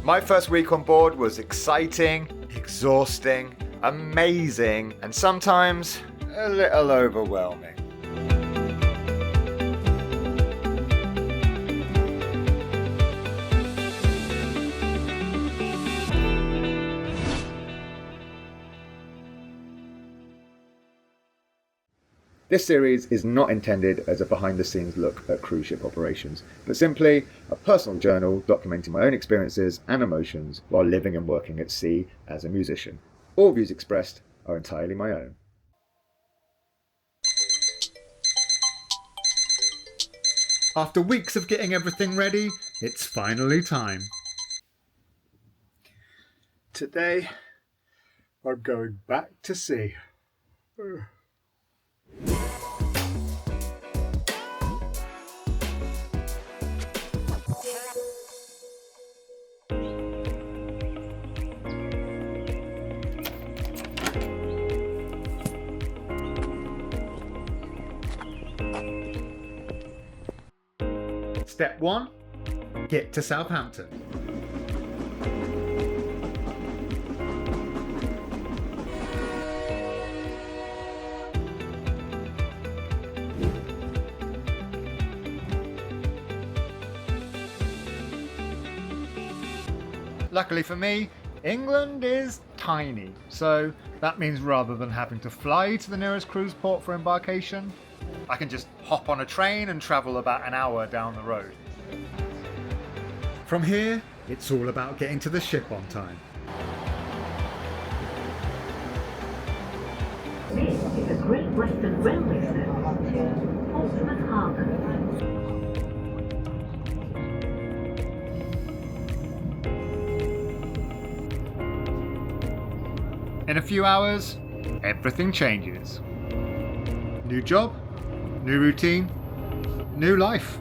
My first week on board was exciting, exhausting, amazing, and sometimes a little overwhelming. This series is not intended as a behind-the-scenes look at cruise ship operations, but simply a personal journal documenting my own experiences and emotions while living and working at sea as a musician. All views expressed are entirely my own. After weeks of getting everything ready, it's finally time. Today, I'm going back to sea. Step 1, get to Southampton. Luckily for me, England is tiny, so that means rather than having to fly to the nearest cruise port for embarkation, I can just hop on a train and travel about an hour down the road. From here, it's all about getting to the ship on time. This is a Great Western Railway service to Portsmouth Harbour. In a few hours, everything changes. New job, new routine, new life.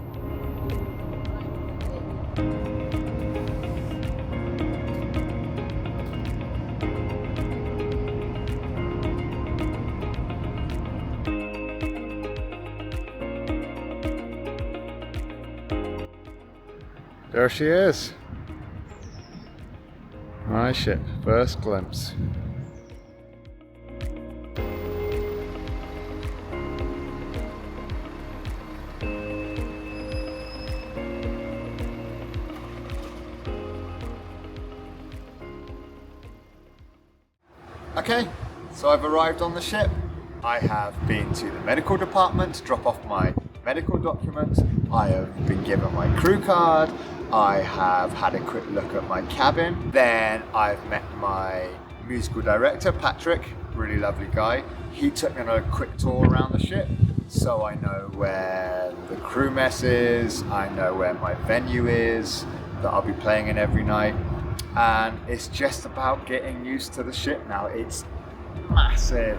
There she is. My ship, first glimpse. Okay, so I've arrived on the ship. I have been to the medical department to drop off my medical documents. I have been given my crew card. I have had a quick look at my cabin. Then I've met my musical director, Patrick, really lovely guy. He took me on a quick tour around the ship, so I know where the crew mess is, I know where my venue is that I'll be playing in every night. And it's just about getting used to the ship now. It's massive.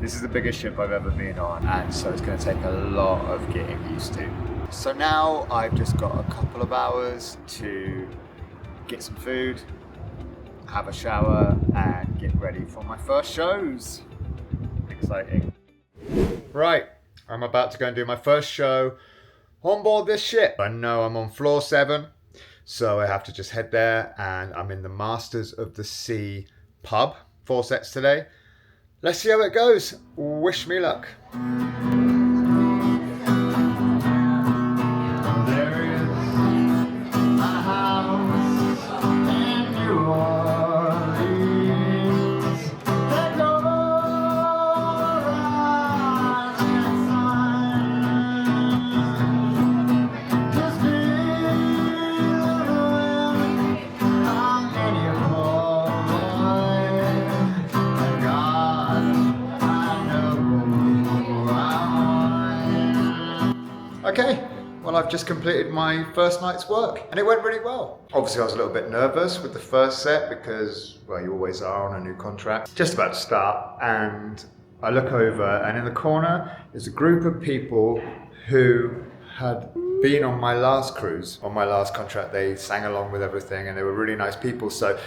This is the biggest ship I've ever been on, and so it's going to take a lot of getting used to. So now I've just got a couple of hours to get some food, have a shower, and get ready for my first shows. Exciting. Right, I'm about to go and do my first show on board this ship. I know I'm on floor 7. So I have to just head there, and I'm in the Masters of the Sea pub. 4 sets today. Let's see how it goes. Wish me luck. There is a house in New Orleans. They go rising sun. Just Okay, well I've just completed my first night's work and it went really well. Obviously I was a little bit nervous with the first set because, well, you always are on a new contract. Just about to start, and I look over and in the corner is a group of people who had been on my last cruise, on my last contract. They sang along with everything and they were really nice people, so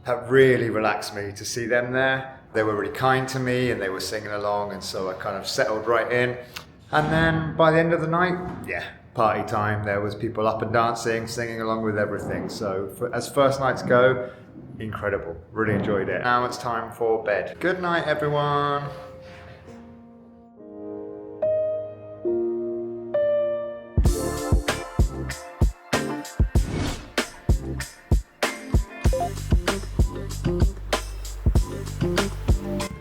that really relaxed me to see them there. They were really kind to me and they were singing along, and so I kind of settled right in. And then by the end of the night, yeah, party time. There was people up and dancing, singing along with everything. So as first nights go, incredible. Really enjoyed it. Now it's time for bed. Good night, everyone.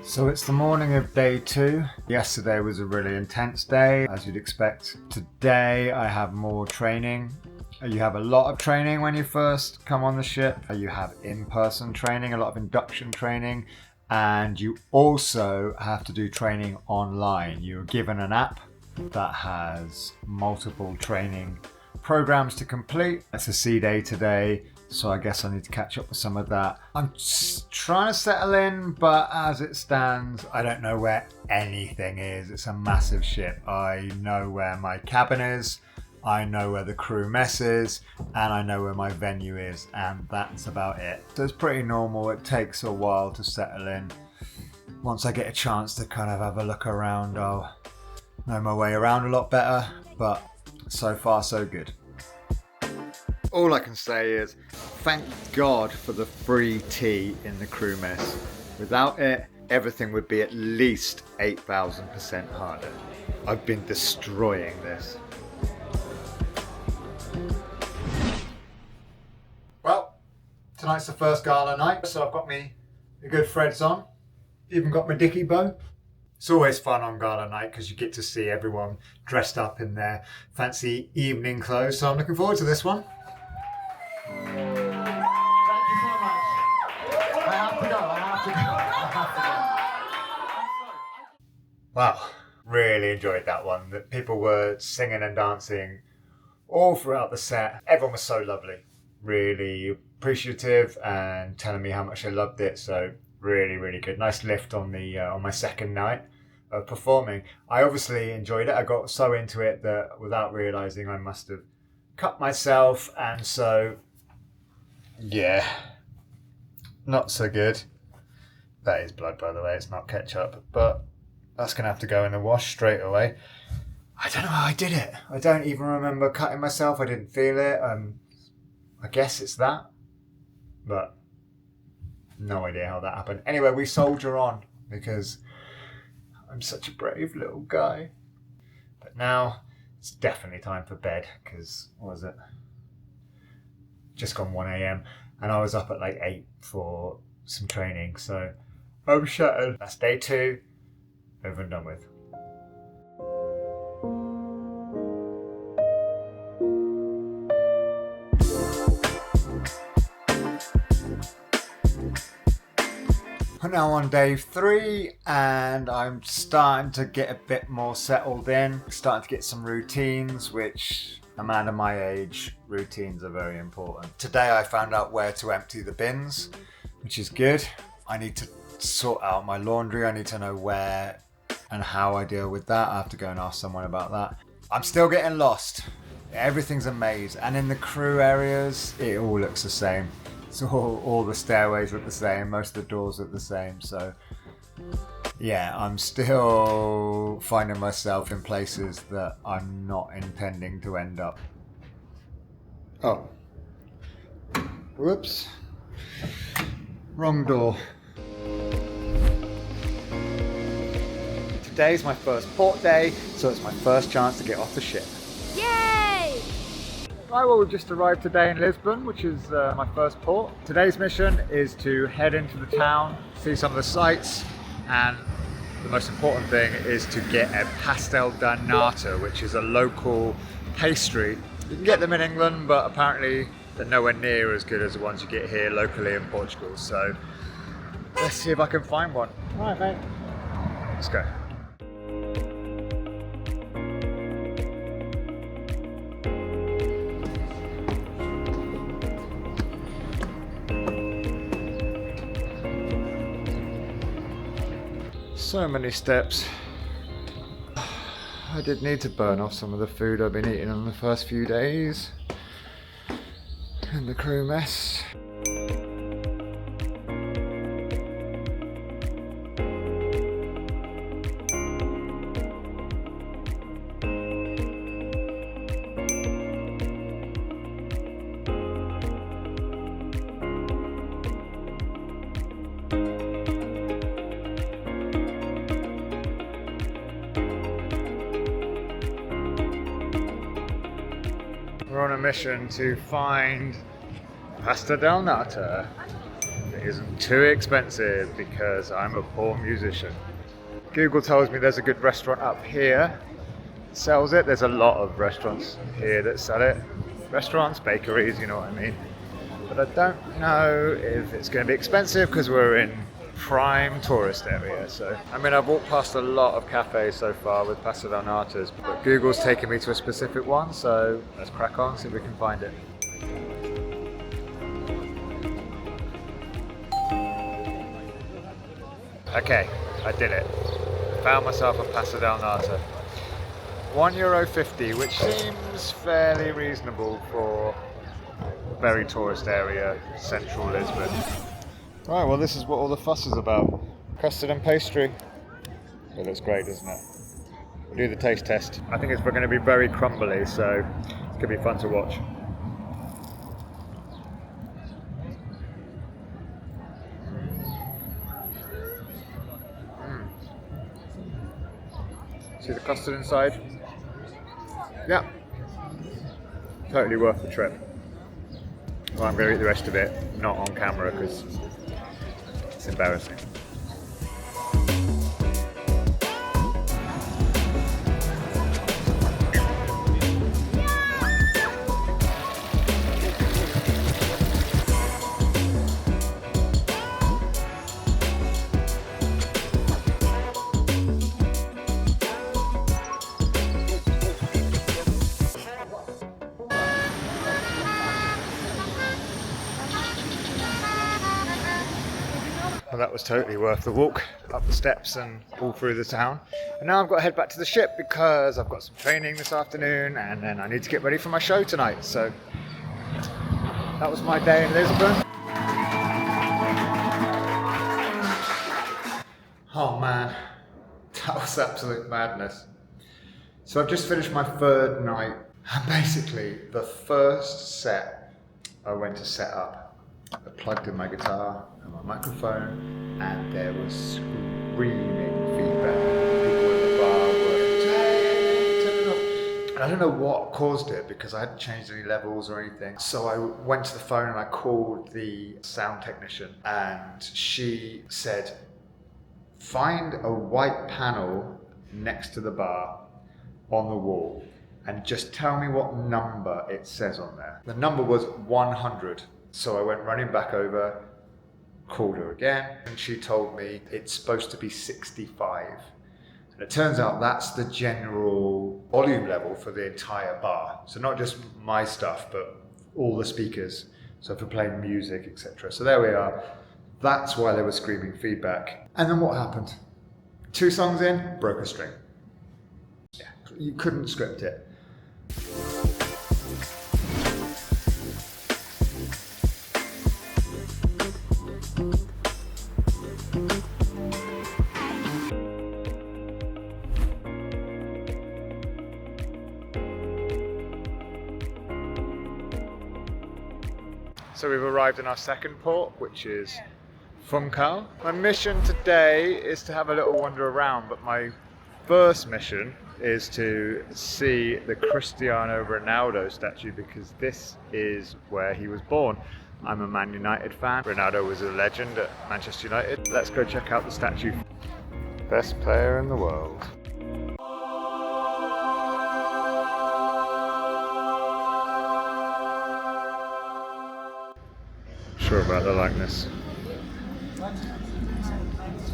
So it's the morning of day 2. Yesterday was a really intense day, as you'd expect. Today I have more training. You have a lot of training when you first come on the ship. You have in-person training, a lot of induction training, and you also have to do training online. You're given an app that has multiple training programs to complete. It's a sea day today, so I guess I need to catch up with some of that. I'm trying to settle in, but as it stands, I don't know where anything is. It's a massive ship. I know where my cabin is, I know where the crew mess is, and I know where my venue is, and that's about it. So it's pretty normal. It takes a while to settle in. Once I get a chance to kind of have a look around, I'll know my way around a lot better, but so far so good. All I can say is thank God for the free tea in the crew mess. Without it, everything would be at least 8,000% harder. I've been destroying this. Well, tonight's the first gala night, so I've got me the good threads on. Even got my dicky bow. It's always fun on gala night because you get to see everyone dressed up in their fancy evening clothes, so I'm looking forward to this one. Thank you so much. I have to go. Wow, really enjoyed that one. The people were singing and dancing all throughout the set. Everyone was so lovely, really appreciative and telling me how much they loved it. So really, really good. Nice lift on the on my second night of performing. I obviously enjoyed it. I got so into it that without realising I must have cut myself, and so yeah, not so good. That is blood, by the way, it's not ketchup, but that's gonna have to go in the wash straight away. I don't know how I did it. I don't even remember cutting myself. I didn't feel it. I guess it's that, but no idea how that happened. Anyway, we soldier on because I'm such a brave little guy. But now it's definitely time for bed because, what was it? Just gone 1 a.m. and I was up at like 8 for some training, so I'm shattered. That's day 2, over and done with. We're now on day 3 and I'm starting to get a bit more settled in, starting to get some routines, which a man of my age, routines are very important. Today I found out where to empty the bins, which is good. I need to sort out my laundry. I need to know where and how I deal with that. I have to go and ask someone about that. I'm still getting lost. Everything's a maze, and in the crew areas it all looks the same. So all the stairways look the same, most of the doors look the same, so yeah, I'm still finding myself in places that I'm not intending to end up. Oh. Whoops. Wrong door. Today's my first port day, so it's my first chance to get off the ship. Yay! Right, well, we've just arrived today in Lisbon, which is my first port. Today's mission is to head into the town, see some of the sights, and the most important thing is to get a pastel da nata, which is a local pastry. You can get them in England, but apparently they're nowhere near as good as the ones you get here locally in Portugal. So let's see if I can find one. All right, mate. Let's go. So many steps. I did need to burn off some of the food I've been eating on the first few days in the crew mess. mission to find pasta del nata that isn't too expensive because I'm a poor musician. Google tells me there's a good restaurant up here that sells it. There's a lot of restaurants here that sell it. Restaurants, bakeries, you know what I mean. But I don't know if it's going to be expensive because we're in prime tourist area. So I mean, I've walked past a lot of cafes so far with pasta del natas, but Google's taken me to a specific one, so let's crack on, see if we can find it. Okay, I did it. Found myself a pasta del nata. €1.50, which seems fairly reasonable for a very tourist area, central Lisbon. Right, well this is what all the fuss is about. Custard and pastry. It looks great, doesn't it? We'll do the taste test. I think it's going to be very crumbly, so it's going to be fun to watch. See the custard inside? Yeah. Totally worth the trip. Well, I'm going to eat the rest of it, not on camera because it's embarrassing. Well, that was totally worth the walk up the steps and all through the town. And now I've got to head back to the ship because I've got some training this afternoon and then I need to get ready for my show tonight. So that was my day in Lisbon. Oh man, that was absolute madness. So I've just finished my third night and basically the first set I went to set up. I plugged in my guitar and my microphone and there was screaming feedback. People in the bar were turn it off. And I don't know what caused it because I hadn't changed any levels or anything. So I went to the phone and I called the sound technician and she said, find a white panel next to the bar on the wall and just tell me what number it says on there. The number was 100. So I went running back over, called her again, and she told me it's supposed to be 65. And it turns out that's the general volume level for the entire bar. So not just my stuff, but all the speakers. So for playing music, etc. So there we are. That's why they were screaming feedback. And then what happened? 2 songs in, broke a string. Yeah, you couldn't script it. So we've arrived in our second port, which is Funchal. My mission today is to have a little wander around, but my first mission is to see the Cristiano Ronaldo statue because this is where he was born. I'm a Man United fan. Ronaldo was a legend at Manchester United. Let's go check out the statue. Best player in the world. Sure about the likeness.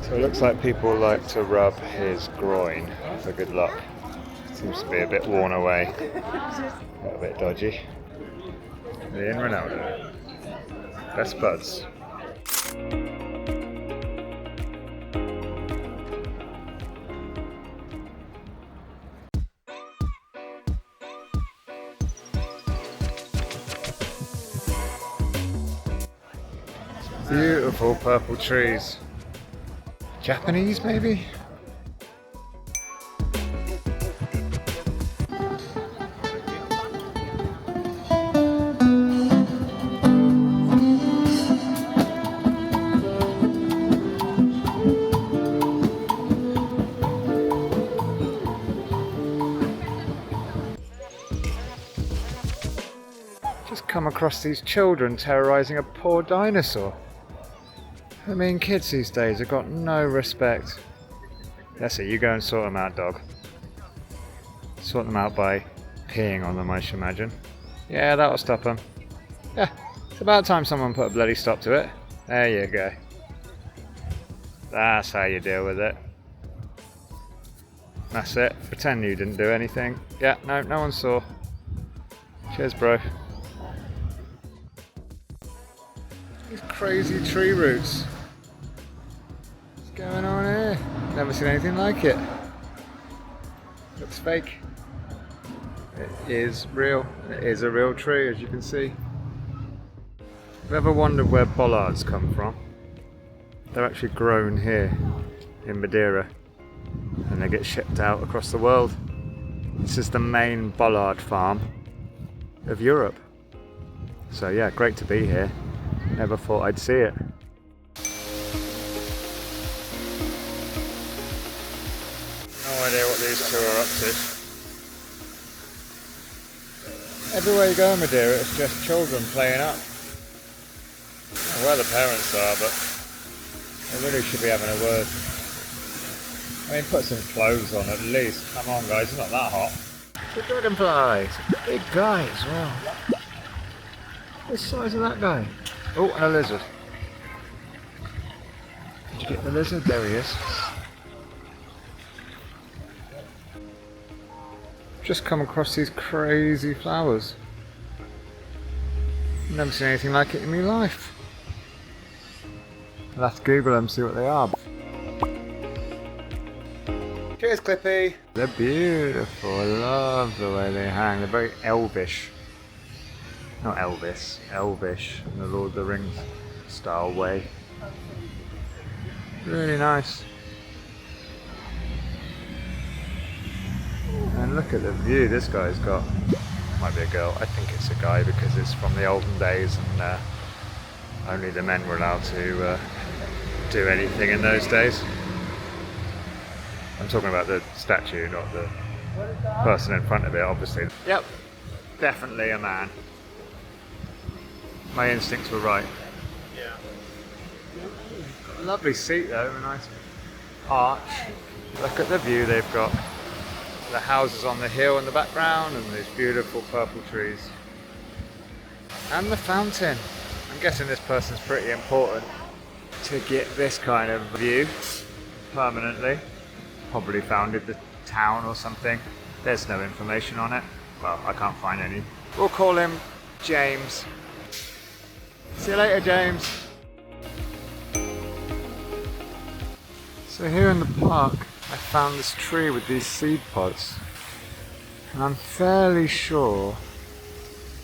So it looks like people like to rub his groin for good luck. Seems to be a bit worn away, a little bit dodgy. Ian Ronaldo, best buds. Beautiful purple trees. Japanese, maybe? across these children terrorising a poor dinosaur. I mean, kids these days have got no respect. That's it, you go and sort them out, dog. Sort them out by peeing on them, I should imagine. Yeah, that'll stop them. Yeah, it's about time someone put a bloody stop to it. There you go. That's how you deal with it. That's it. Pretend you didn't do anything. Yeah, no one saw. Cheers, bro. These crazy tree roots. What's going on here? Never seen anything like it. Looks fake. It is real. It is a real tree, as you can see. Have you ever wondered where bollards come from? They're actually grown here in Madeira and they get shipped out across the world. This is the main bollard farm of Europe. So yeah, great to be here. Never thought I'd see it. No idea what these two are up to. Everywhere you go in Madeira, it's just children playing up. I don't know where the parents are, but they really should be having a word. I mean, put some clothes on at least. Come on, guys, it's not that hot. The dragonflies, big guy as well. What size is that guy? Oh, and a lizard. Did you get the lizard? There he is. Just come across these crazy flowers. Never seen anything like it in my life. I'll have to Google them, see what they are. Cheers, Clippy! They're beautiful. I love the way they hang. They're very elvish. Not Elvis, elvish in the Lord of the Rings style way. Really nice. And look at the view this guy's got. Might be a girl. I think it's a guy because it's from the olden days and only the men were allowed to do anything in those days. I'm talking about the statue, not the person in front of it, obviously. Yep, definitely a man. My instincts were right. Yeah. Got a lovely seat though, a nice arch. Look at the view they've got. The houses on the hill in the background and these beautiful purple trees. And the fountain. I'm guessing this person's pretty important to get this kind of view permanently. Probably founded the town or something. There's no information on it. Well, I can't find any. We'll call him James. See you later, James. So here in the park, I found this tree with these seed pods. And I'm fairly sure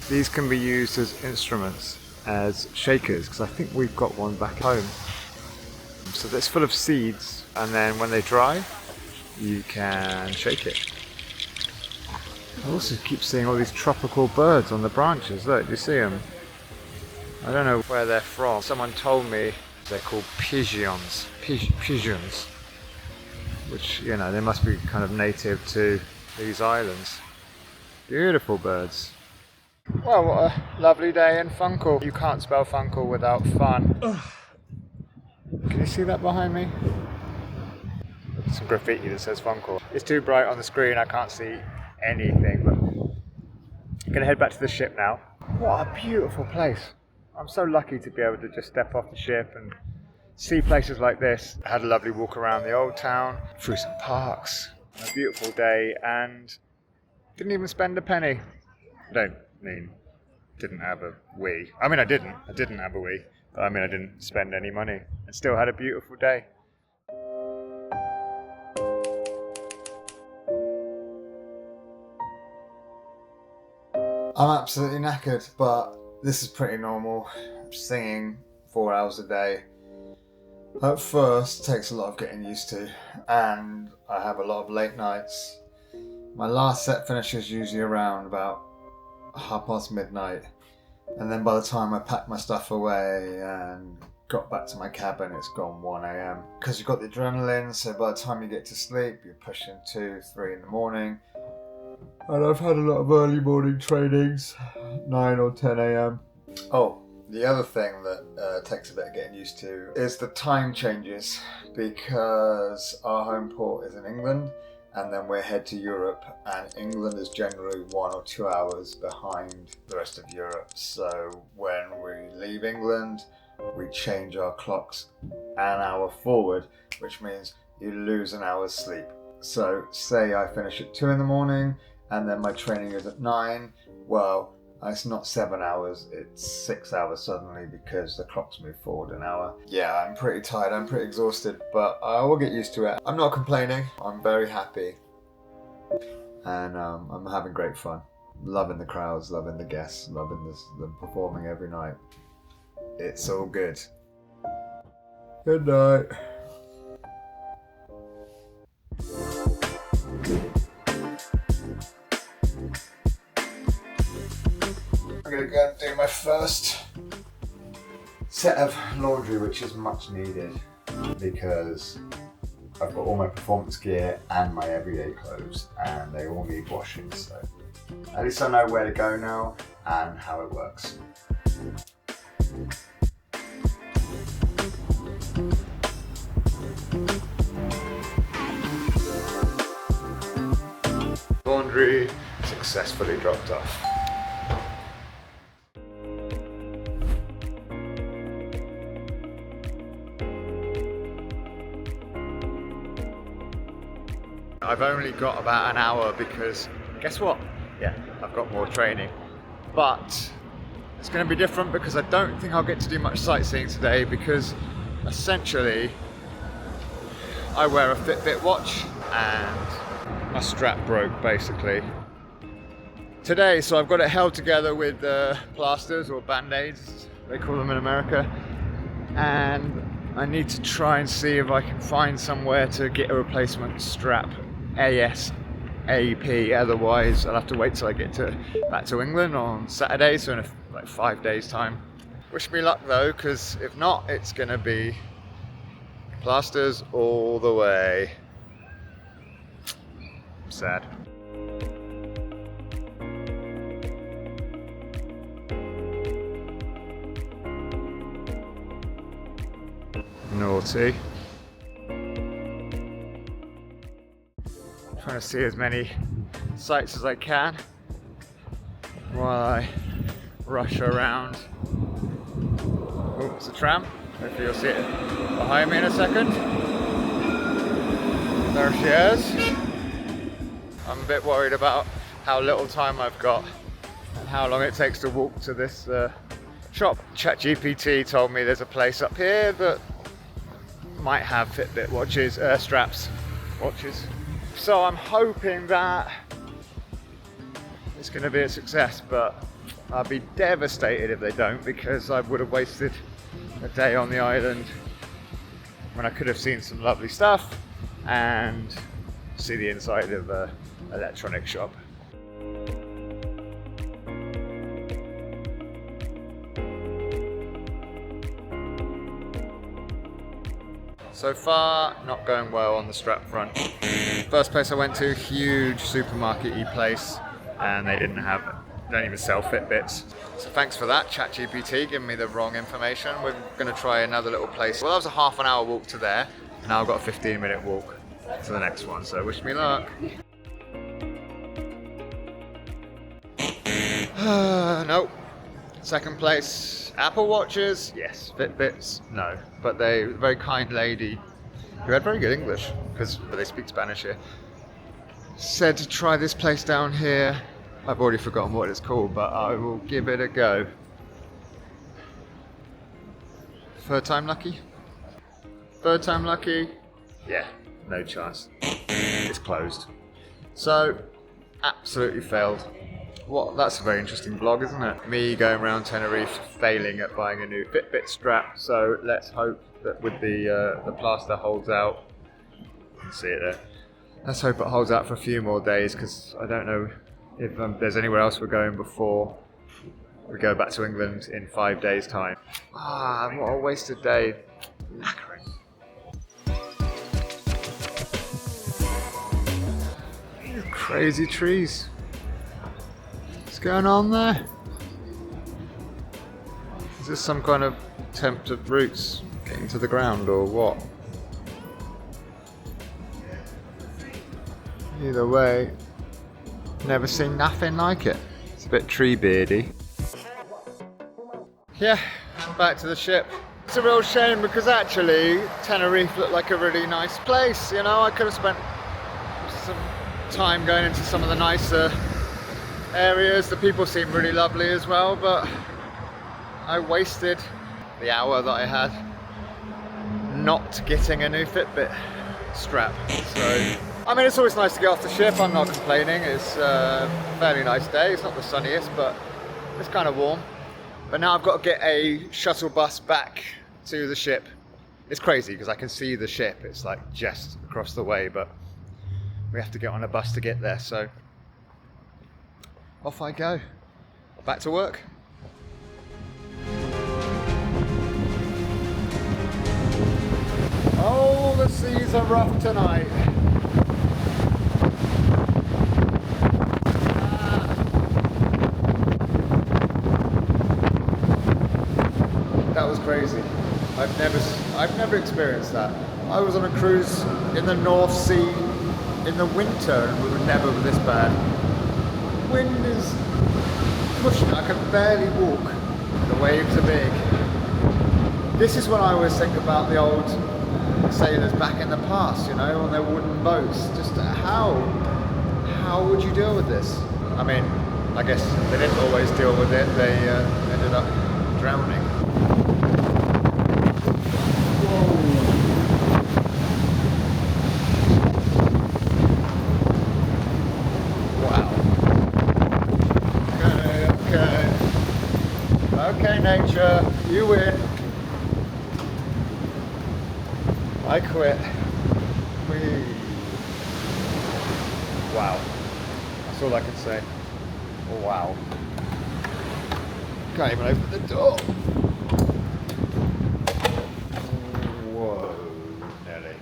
these can be used as instruments, as shakers, because I think we've got one back home. So that's full of seeds, and then when they dry, you can shake it. I also keep seeing all these tropical birds on the branches. Look, do you see them? I don't know where they're from. Someone told me they're called pigeons. Pigeons. Which, you know, they must be kind of native to these islands. Beautiful birds. Well, what a lovely day in Funchal. You can't spell Funchal without fun. Can you see that behind me? Some graffiti that says Funchal. It's too bright on the screen, I can't see anything, but I'm gonna head back to the ship now. What a beautiful place. I'm so lucky to be able to just step off the ship and see places like this. I had a lovely walk around the old town, through some parks, a beautiful day, and didn't even spend a penny. I don't mean didn't have a wee. I mean I didn't have a wee, but I mean I didn't spend any money and still had a beautiful day. I'm absolutely knackered, but this is pretty normal. I'm singing 4 hours a day. At first, it takes a lot of getting used to, and I have a lot of late nights. My last set finishes usually around about midnight, and then by the time I packed my stuff away and got back to my cabin, it's gone 1 a.m. Because you've got the adrenaline, so by the time you get to sleep, you're pushing 2, 3 in the morning. And I've had a lot of early morning trainings, 9 or 10 a.m. Oh, the other thing that takes a bit of getting used to is the time changes, because our home port is in England and then we're head to Europe, and England is generally 1 or 2 hours behind the rest of Europe. So when we leave England, we change our clocks an hour forward, which means you lose an hour's sleep. So say I finish at 2 in the morning and then my training is at 9, well, it's not 7 hours, it's 6 hours suddenly because the clocks move forward an hour. Yeah, I'm pretty tired, I'm pretty exhausted, but I will get used to it. I'm not complaining, I'm very happy. And I'm having great fun. Loving the crowds, loving the guests, loving them performing every night. It's all good. Good night. I'm gonna go and do my first set of laundry, which is much needed because I've got all my performance gear and my everyday clothes and they all need washing, so at least I know where to go now and how it works. Laundry successfully dropped off. I've only got about an hour because guess what? Yeah, I've got more training. But it's going to be different because I don't think I'll get to do much sightseeing today because essentially I wear a Fitbit watch and my strap broke basically today, so I've got it held together with plasters or band-aids, they call them in America, and I need to try and see if I can find somewhere to get a replacement strap ASAP, otherwise I'll have to wait till I get back to England on Saturday, so in like 5 days time. Wish me luck though, because if not, it's gonna be plasters all the way. Sad. Naughty. Trying to see as many sights as I can while I rush around. Oh, it's a tram. Hopefully you'll see it behind me in a second. There she is. I'm a bit worried about how little time I've got and how long it takes to walk to this shop. ChatGPT told me there's a place up here that might have Fitbit watches, straps, watches. So I'm hoping that it's going to be a success, but I'll be devastated if they don't, because I would have wasted a day on the island when I could have seen some lovely stuff and see the inside of an electronic shop. So far, not going well on the strap front. First place I went to, huge supermarket-y place, and they don't even sell Fitbits. So thanks for that, ChatGPT, giving me the wrong information. We're gonna try another little place. Well, that was a half an hour walk to there, and now I've got a 15-minute walk to the next one, so wish me luck. Nope. Second place, Apple Watches, yes. Fitbits, no. But a very kind lady who had very good English, because they speak Spanish here, said to try this place down here. I've already forgotten what it's called, but I will give it a go. Third time lucky? Third time lucky? Yeah, no chance. It's closed. So, absolutely failed. Well, that's a very interesting vlog, isn't it? Me going around Tenerife, failing at buying a new Fitbit strap. So let's hope that with the plaster holds out. You can see it there. Let's hope it holds out for a few more days, because I don't know if there's anywhere else we're going before we go back to England in 5 days' time. Ah, what a wasted day. Knackering. Crazy trees. What's going on there? Is this some kind of attempt at roots getting to the ground or what? Either way, never seen nothing like it. It's a bit tree beardy. Yeah, back to the ship. It's a real shame because actually Tenerife looked like a really nice place. You know, I could have spent some time going into some of the nicer areas. The people seem really lovely as well, but I wasted the hour that I had not getting a new Fitbit strap. So, I mean, it's always nice to get off the ship. I'm not complaining. It's a fairly nice day. It's not the sunniest, but it's kind of warm. But now I've got to get a shuttle bus back to the ship. It's crazy because I can see the ship. It's like just across the way, but we have to get on a bus to get there. So off I go. Back to work. Oh, the seas are rough tonight. That was crazy. I've never experienced that. I was on a cruise in the North Sea in the winter and we were never this bad. Wind is pushing, I can barely walk. The waves are big. This is when I always think about the old sailors back in the past, you know, on their wooden boats. Just how would you deal with this? I mean, I guess they didn't always deal with it. They ended up drowning. Okay, nature, you win. I quit. Wow. That's all I can say. Wow. Can't even open the door. Whoa, Nelly.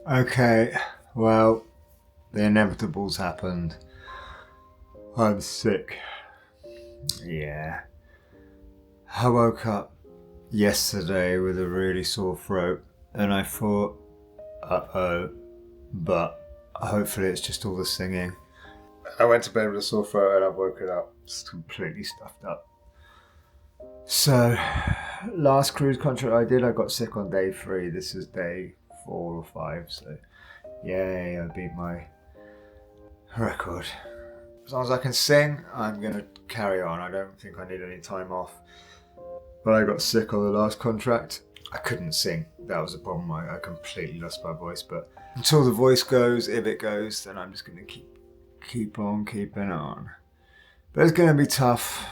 Okay, well, the inevitable's happened. I'm sick. Yeah. I woke up yesterday with a really sore throat and I thought, uh-oh, but hopefully it's just all the singing. I went to bed with a sore throat and I've woken up just completely stuffed up. So, last cruise contract I did, I got sick on day 3. This is day 4 or 5, so yay, I beat my record. As long as I can sing, I'm gonna carry on. I don't think I need any time off. But I got sick on the last contract. I couldn't sing, that was the problem. I completely lost my voice, but until the voice goes, if it goes, then I'm just gonna keep on keeping on. But it's gonna be tough,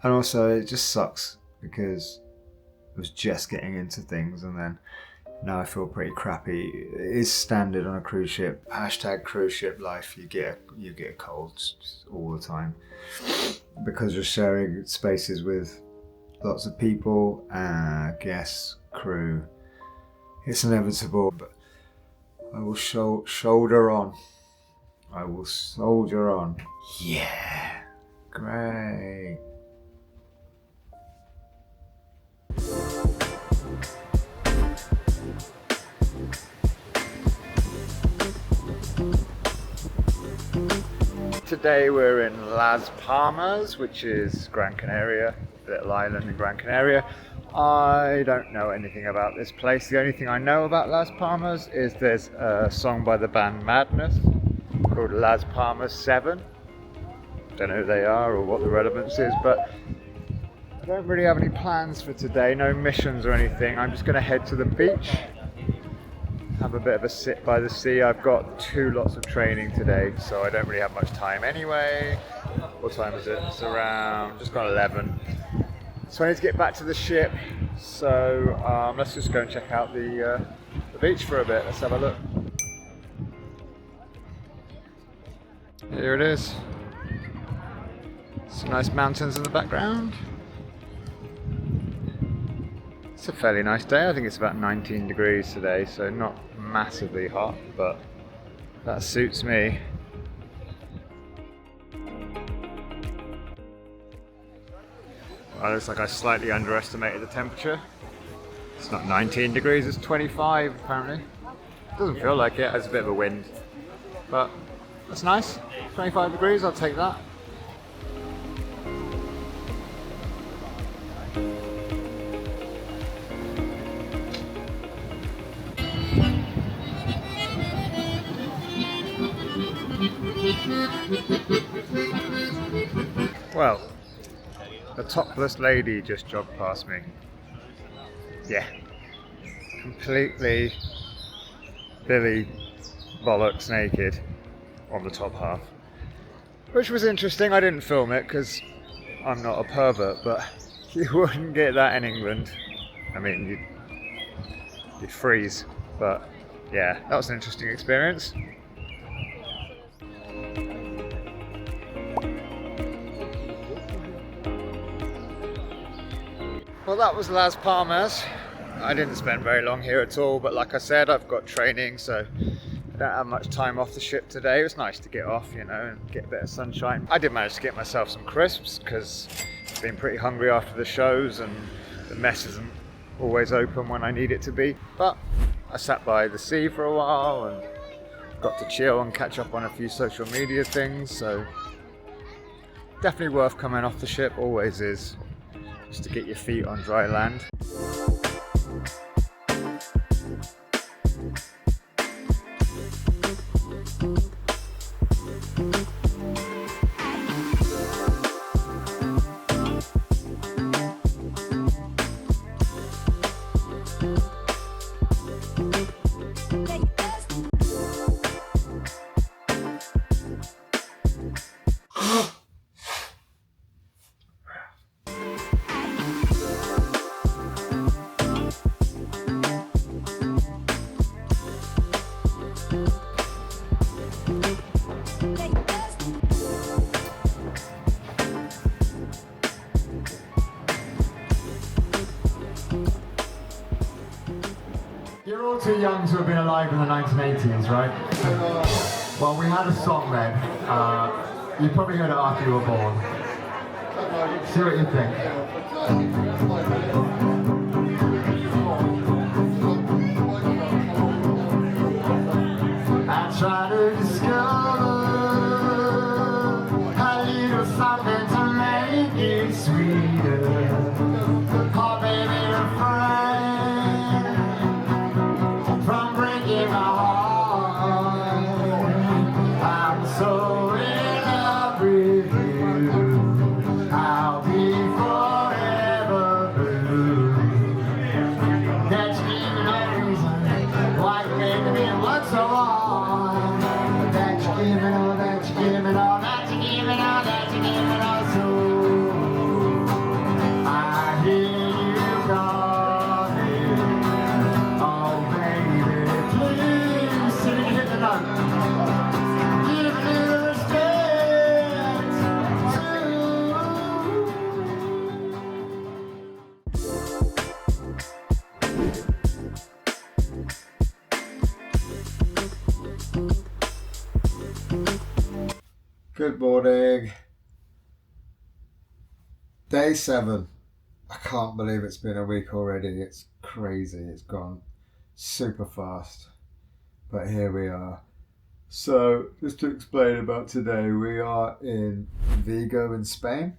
and also it just sucks because I was just getting into things and then now I feel pretty crappy. It is standard on a cruise ship. # cruise ship life. You get a cold all the time because you're sharing spaces with lots of people, guests, crew. It's inevitable, but I will shoulder on. I will soldier on. Yeah, great. Today we're in Las Palmas, which is Gran Canaria, a little island in Gran Canaria. I don't know anything about this place. The only thing I know about Las Palmas is there's a song by the band Madness called Las Palmas 7. Don't know who they are or what the relevance is, but I don't really have any plans for today, no missions or anything. I'm just going to head to the beach, have a bit of a sit by the sea. I've got 2 lots of training today, so I don't really have much time anyway. What time is it? It's around just gone 11. So I need to get back to the ship. So let's just go and check out the beach for a bit. Let's have a look. Here it is. Some nice mountains in the background. It's a fairly nice day. I think it's about 19 degrees today, so not massively hot, but that suits me. Well, it looks like I slightly underestimated the temperature. It's not 19 degrees, it's 25 apparently. Doesn't feel like it, has a bit of a wind, but that's nice. 25 degrees, I'll take that. Well, a topless lady just jogged past me. Yeah. Completely Billy bollocks naked on the top half. Which was interesting. I didn't film it because I'm not a pervert, but you wouldn't get that in England. I mean, you'd freeze. But yeah, that was an interesting experience. Well, that was Las Palmas. I didn't spend very long here at all, but like I said, I've got training, so I don't have much time off the ship today. It was nice to get off, you know, and get a bit of sunshine. I did manage to get myself some crisps because I've been pretty hungry after the shows and the mess isn't always open when I need it to be. But I sat by the sea for a while and got to chill and catch up on a few social media things, so definitely worth coming off the ship, always is. Just to get your feet on dry land. You're all too young to have been alive in the 1980s, right? Well, we had a song then. You probably heard it after you were born. See what you think. I try to discover a little something to make it sweeter. Oh, baby, refrain from breaking my heart. I'm so in love with you. I'll be forever blue. That's even a reason why you made me look so wrong. That you give it all, that you give it all, that you give it all, that you give it all. So I hear you calling. Oh baby, please sing it tonight. Give me the respect Good morning. Day 7. I can't believe it's been a week already. It's crazy. It's gone super fast. But here we are. So, just to explain about today, we are in Vigo in Spain.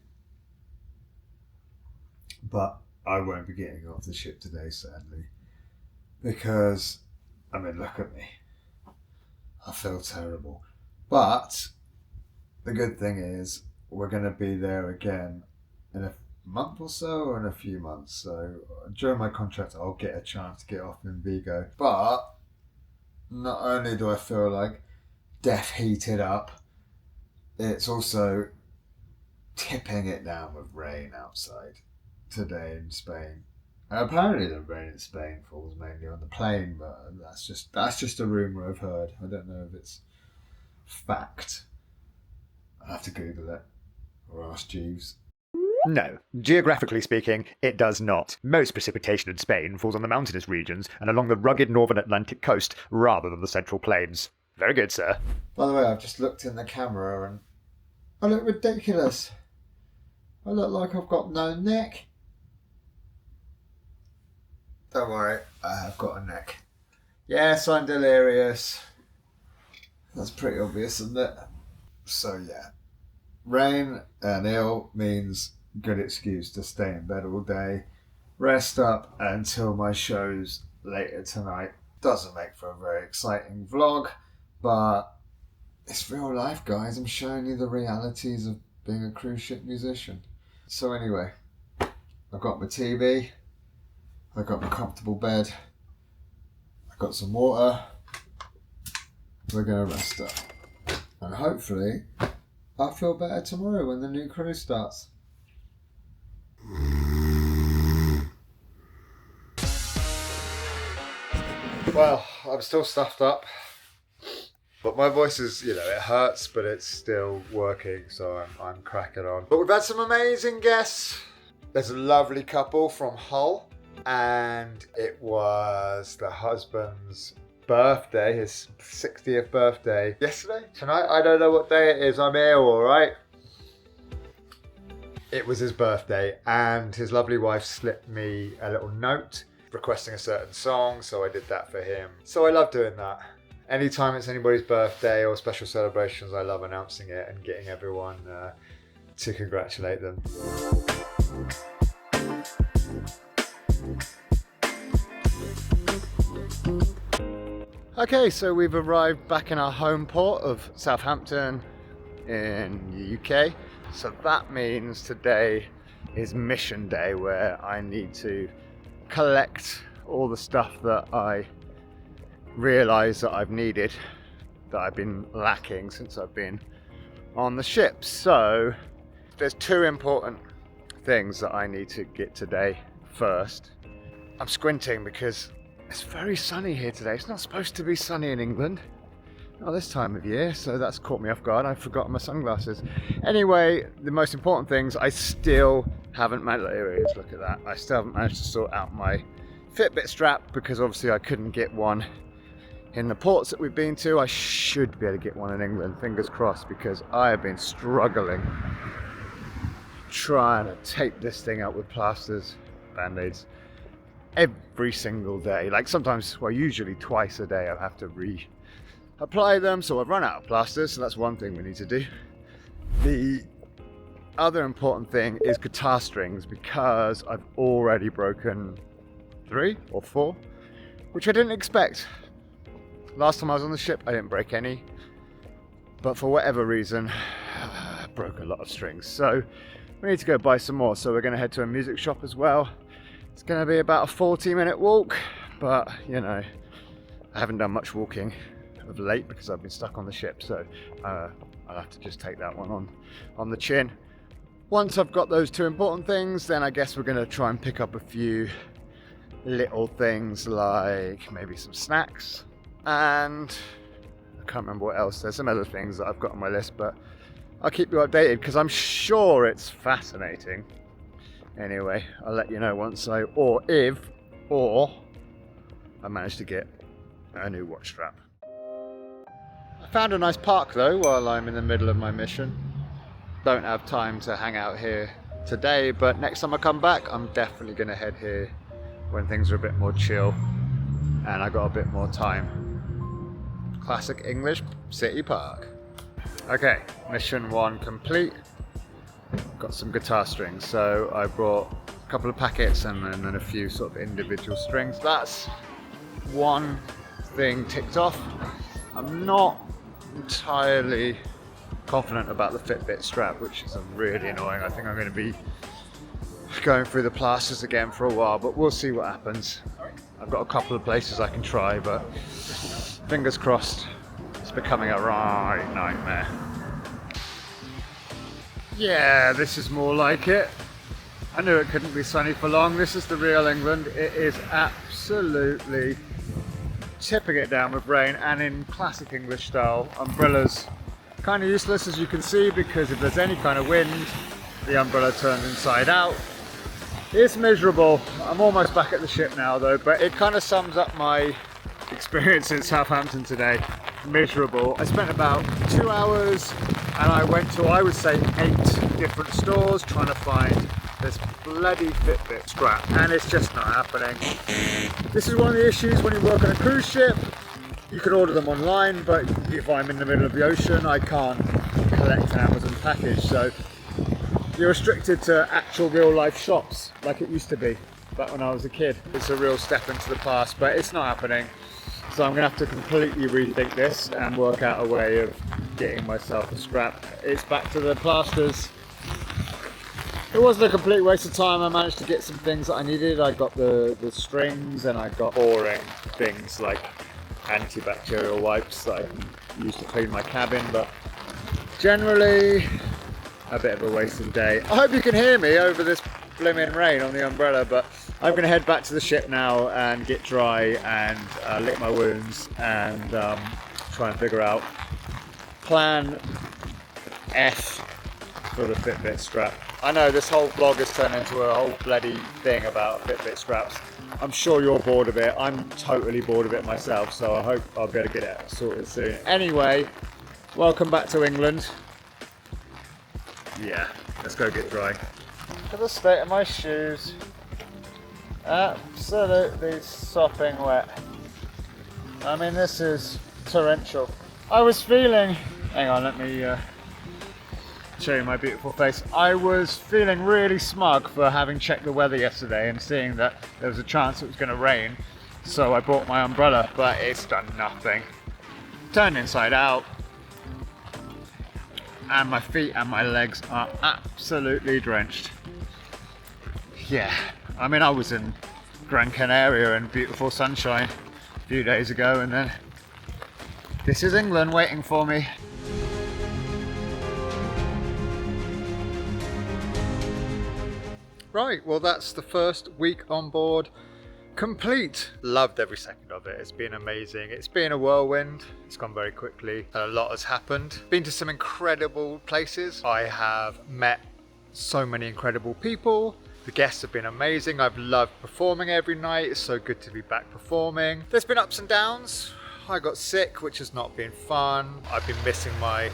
But I won't be getting off the ship today, sadly. Because, I mean, look at me. I feel terrible. But the good thing is we're going to be there again in a month or so, or in a few months. So during my contract, I'll get a chance to get off in Vigo. But not only do I feel like death heated up, it's also tipping it down with rain outside today in Spain. And apparently the rain in Spain falls mainly on the plane, but that's just a rumour I've heard. I don't know if it's fact. I'll have to Google it or ask Jeeves. No, geographically speaking, it does not. Most precipitation in Spain falls on the mountainous regions and along the rugged northern Atlantic coast rather than the central plains. Very good, sir. By the way, I've just looked in the camera and I look ridiculous. I look like I've got no neck. Don't worry, I have got a neck. Yes, I'm delirious. That's pretty obvious, isn't it? So yeah, rain and ill means good excuse to stay in bed all day, rest up until my shows later tonight. Doesn't make for a very exciting vlog, but it's real life, guys. I'm showing you the realities of being a cruise ship musician. So anyway, I've got my TV, I've got my comfortable bed, I've got some water. We're going to rest up. And hopefully, I'll feel better tomorrow when the new cruise starts. Well, I'm still stuffed up. But my voice is, it hurts, but it's still working, so I'm cracking on. But we've had some amazing guests. There's a lovely couple from Hull, and it was the husband's birthday, his 60th birthday. Yesterday? Tonight? I don't know what day it is. I'm ill, alright? It was his birthday, and his lovely wife slipped me a little note requesting a certain song, so I did that for him. So I love doing that. Anytime it's anybody's birthday or special celebrations, I love announcing it and getting everyone to congratulate them. Okay, so we've arrived back in our home port of Southampton in the UK. So that means today is mission day, where I need to collect all the stuff that I realise that I've needed, that I've been lacking since I've been on the ship. So there's two important things that I need to get today first. I'm squinting because it's very sunny here today. It's not supposed to be sunny in England, not this time of year, so that's caught me off guard. I've forgotten my sunglasses. Anyway, the most important things, I still haven't managed, here it is, look at that. I still haven't managed to sort out my Fitbit strap, because obviously I couldn't get one in the ports that we've been to. I should be able to get one in England, fingers crossed, because I have been struggling trying to tape this thing up with plasters, band-aids, every single day. Like sometimes, well, usually twice a day I have to reapply them, so I've run out of plasters, so that's one thing we need to do. The other important thing is guitar strings, because I've already broken 3 or 4, which I didn't expect. Last time I was on the ship, I didn't break any, but for whatever reason, I broke a lot of strings. So we need to go buy some more. So we're going to head to a music shop as well. It's going to be about a 40-minute walk, but I haven't done much walking of late because I've been stuck on the ship. So I'll have to just take that one on the chin. Once I've got those two important things, then I guess we're going to try and pick up a few little things, like maybe some snacks, and I can't remember what else. There's some other things that I've got on my list, but I'll keep you updated because I'm sure it's fascinating. Anyway, I'll let you know once I manage to get a new watch strap. I found a nice park though while I'm in the middle of my mission. Don't have time to hang out here today, but next time I come back, I'm definitely going to head here when things are a bit more chill and I got a bit more time. Classic English city park. Okay, mission 1 complete. Got some guitar strings, so I brought a couple of packets and then a few sort of individual strings. That's one thing ticked off. I'm not entirely confident about the Fitbit strap, which is really annoying. I think I'm going to be going through the plasters again for a while, but we'll see what happens. I've got a couple of places I can try, but fingers crossed. It's becoming a right nightmare. Yeah, this is more like it. I knew it couldn't be sunny for long. This is the real England. It is absolutely tipping it down with rain, and in classic English style, umbrellas kind of useless, as you can see, because if there's any kind of wind, the umbrella turned inside out. It's miserable. I'm almost back at the ship now though, but it kind of sums up my experience in Southampton today. Miserable. I spent about 2 hours and I went to, I would say, 8 different stores trying to find this bloody Fitbit strap, and it's just not happening. This is one of the issues when you work on a cruise ship. You can order them online, but if I'm in the middle of the ocean, I can't collect an Amazon package, so you're restricted to actual real life shops like it used to be back when I was a kid. It's a real step into the past, but it's not happening. So I'm going to have to completely rethink this and work out a way of getting myself a strap. It's back to the plasters. It wasn't a complete waste of time. I managed to get some things that I needed. I got the strings, and I got boring things like antibacterial wipes that I can use to clean my cabin, but generally a bit of a wasted day. I hope you can hear me over this blimmin' rain on the umbrella, but I'm going to head back to the ship now and get dry and lick my wounds and try and figure out plan F for the Fitbit strap. I know this whole vlog has turned into a whole bloody thing about Fitbit straps. I'm sure you're bored of it. I'm totally bored of it myself, so I hope I'll be able to get it sorted soon. Anyway, welcome back to England. Yeah, let's go get dry. Look at the state of my shoes. Absolutely sopping wet. I mean, this is torrential. I was feeling, hang on, let me show you my beautiful face. I was feeling really smug for having checked the weather yesterday and seeing that there was a chance it was going to rain, so I bought my umbrella, but it's done nothing. Turned inside out, and my feet and my legs are absolutely drenched. Yeah, I mean, I was in Gran Canaria in beautiful sunshine a few days ago, and then this is England waiting for me. Right, well, that's the first week on board complete. Loved every second of it. It's been amazing. It's been a whirlwind. It's gone very quickly. A lot has happened. Been to some incredible places. I have met so many incredible people. The guests have been amazing. I've loved performing every night. It's so good to be back performing. There's been ups and downs. I got sick, which has not been fun. I've been missing my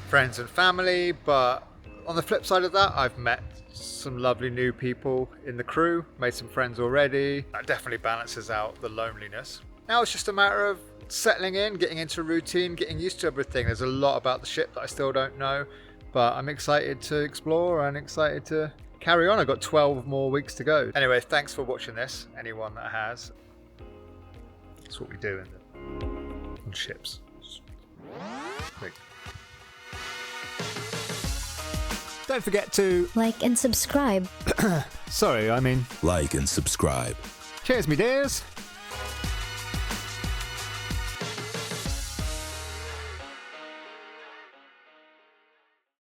friends and family, but on the flip side of that, I've met some lovely new people in the crew, made some friends already. That definitely balances out the loneliness. Now it's just a matter of settling in, getting into a routine, getting used to everything. There's a lot about the ship that I still don't know, but I'm excited to explore and excited to carry on. I've got 12 more weeks to go. Anyway, thanks for watching this, anyone that has. That's what we do on ships. Quick. Don't forget to like and subscribe. Sorry, I mean, Like and subscribe. cheers, me dears.